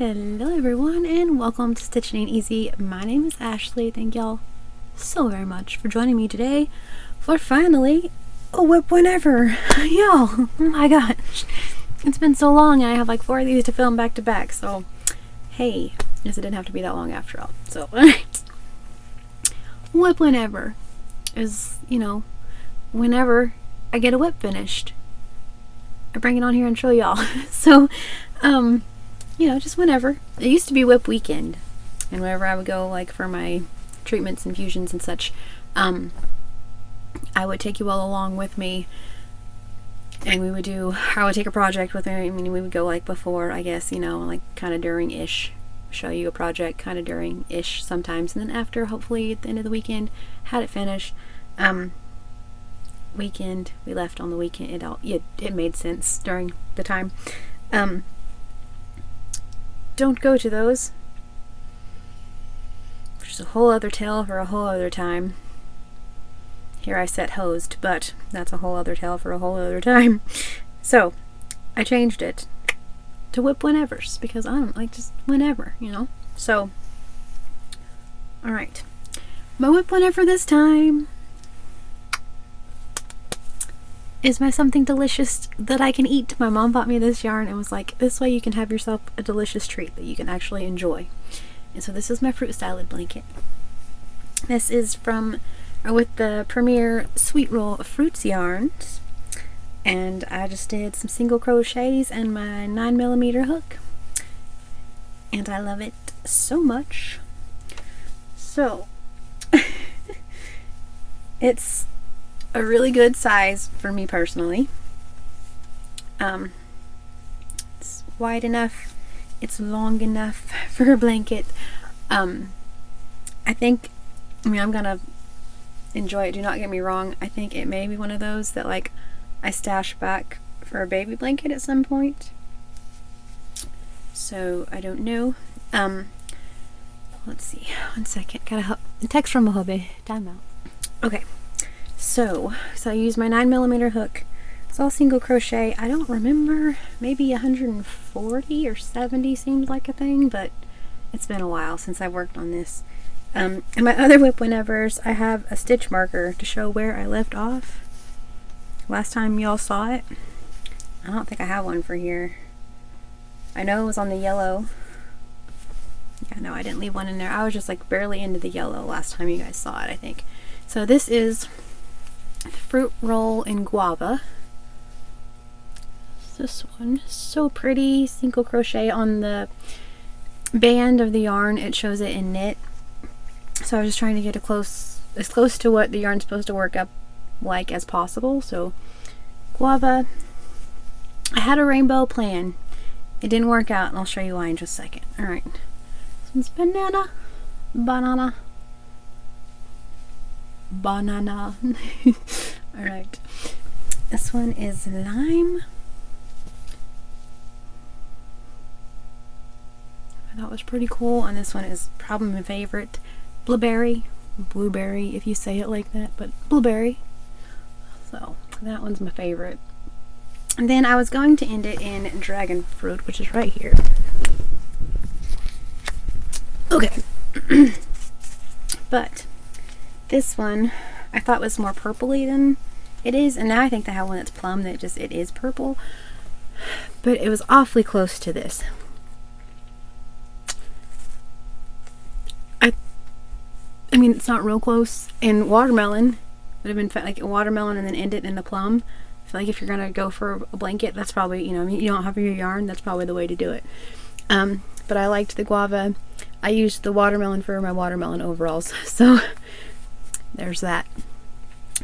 Hello everyone and welcome to Stitching Ain't Easy. My name is Ashley. Thank y'all so very much for joining me today for finally a WiP whenever. Y'all, oh my gosh. It's been so long and I have like 4 of these to film back to back, so hey, yes, it didn't have to be that long after all. So alright. WiP whenever is, whenever I get a WiP finished. I bring it on here and show y'all. So, just whenever. It used to be WiP weekend, and whenever I would go like for my treatments, infusions and such, I would take you all along with me, and I would take a project with me. I mean, we would go like before, I guess, like kind of during-ish, show you a project kind of during-ish sometimes, and then after, hopefully at the end of the weekend, had it finished. Weekend, we left on the weekend. It made sense during the time. Don't go to those, which is a whole other tale for a whole other time. Here I said hosed, but that's a whole other tale for a whole other time. So I changed it to WiP whenevers because I don't like just whenever, So alright, my WiP whenever this time is my something delicious that I can eat. My mom bought me this yarn and was like, this way you can have yourself a delicious treat that you can actually enjoy. And so this is my fruit salad blanket. This is with the Premier Sweet Roll Fruits yarns. And I just did some single crochets and my 9mm hook. And I love it so much. So, it's a really good size for me personally. It's wide enough, it's long enough for a blanket. I'm gonna enjoy it, do not get me wrong. I think it may be one of those that like I stash back for a baby blanket at some point, so I don't know. Let's see, 1 second, got a text from a hubby. Time out. Okay. So I use my 9mm hook. It's all single crochet. I don't remember, maybe 140 or 70 seems like a thing, but it's been a while since I worked on this. And my other WiP whenevers, I have a stitch marker to show where I left off last time y'all saw it. I don't think I have one for here. I know it was on the yellow. Yeah, no, I didn't leave one in there. I was just like barely into the yellow last time you guys saw it, I think. So this is Fruit Roll in Guava. This one, so pretty. Single crochet on the band of the yarn. It shows it in knit. So I was just trying to get as close to what the yarn's supposed to work up like as possible. So Guava. I had a rainbow plan. It didn't work out, and I'll show you why in just a second. Alright. This one's banana. Alright, this one is lime. That was pretty cool, and this one is probably my favorite, blueberry if you say it like that, but blueberry. So that one's my favorite. And then I was going to end it in dragon fruit, which is right here. Okay. But this one I thought was more purpley than it is, and now I think they have one that's plum that it is purple, but it was awfully close to this. I mean, it's not real close. In watermelon, would have been like a watermelon and then end it in the plum. I feel like if you're gonna go for a blanket, that's probably, you don't have your yarn, that's probably the way to do it. But I liked the guava. I used the watermelon for my watermelon overalls, so there's that.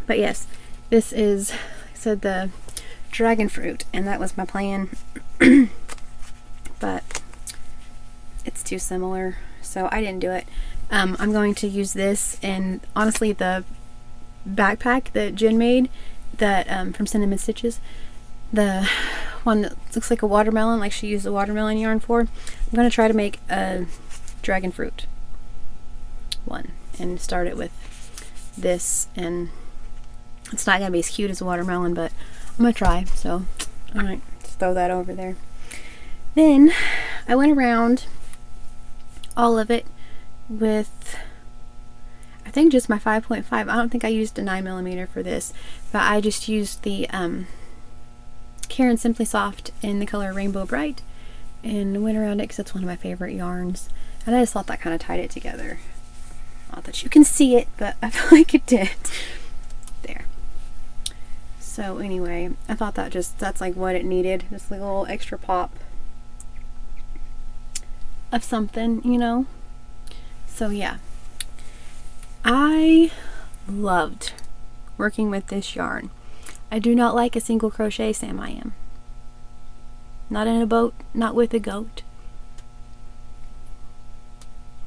But yes, this is, like I said, the dragon fruit, and that was my plan. But it's too similar, so I didn't do it. I'm going to use this, and honestly, the backpack that Jen made, that from Cinnamon Stitches, the one that looks like a watermelon, like she used the watermelon yarn for, I'm going to try to make a dragon fruit one and start it with this. And it's not gonna be as cute as a watermelon, but I'm gonna try. So alright, just throw that over there. Then I went around all of it with, I think, just my 5.5. I don't think I used a 9mm for this, but I just used the Karen Simply Soft in the color Rainbow Bright and went around it because it's one of my favorite yarns. And I just thought that kind of tied it together. Not that you can see it, but I feel like it did. There. So anyway, I thought that's like what it needed. Just like a little extra pop of something, you know? So yeah. I loved working with this yarn. I do not like a single crochet Sam I am. Not in a boat, not with a goat.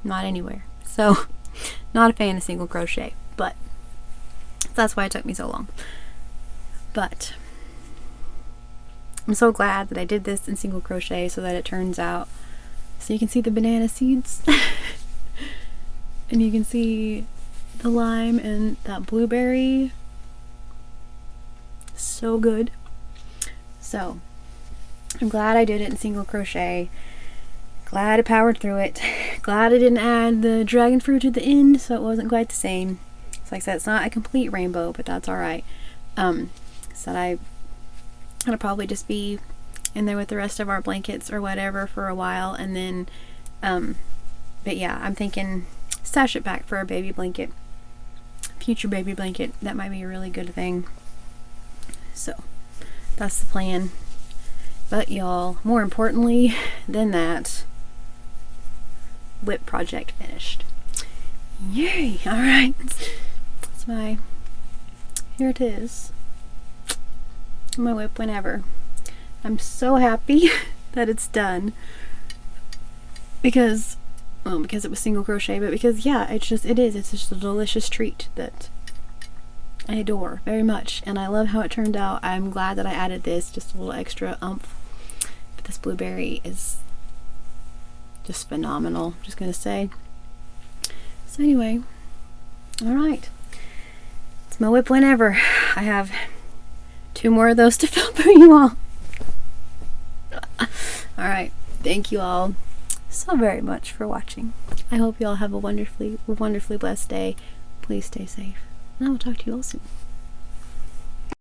Not anywhere. So, not a fan of single crochet, but that's why it took me so long. But I'm so glad that I did this in single crochet so that it turns out. So you can see the banana seeds and you can see the lime and that blueberry. So good. So I'm glad I did it in single crochet. Glad I powered through it. Glad I didn't add the dragon fruit at the end, so it wasn't quite the same. So like I said, it's not a complete rainbow, but that's alright. So I'll probably just be in there with the rest of our blankets or whatever for a while, and then but yeah, I'm thinking stash it back for a baby blanket, future baby blanket. That might be a really good thing. So that's the plan. But y'all, more importantly than that, WiP project finished. Yay! Alright. That's my, here it is. My WiP whenever. I'm so happy that it's done. Because it was single crochet, but because, yeah, it's just a delicious treat that I adore very much, and I love how it turned out. I'm glad that I added this, just a little extra oomph. But this blueberry is just phenomenal, I'm just gonna say. So anyway, alright. It's my WiP whenever. I have 2 more of those to film for you all. Alright, thank you all so very much for watching. I hope you all have a wonderfully blessed day. Please stay safe, and I will talk to you all soon.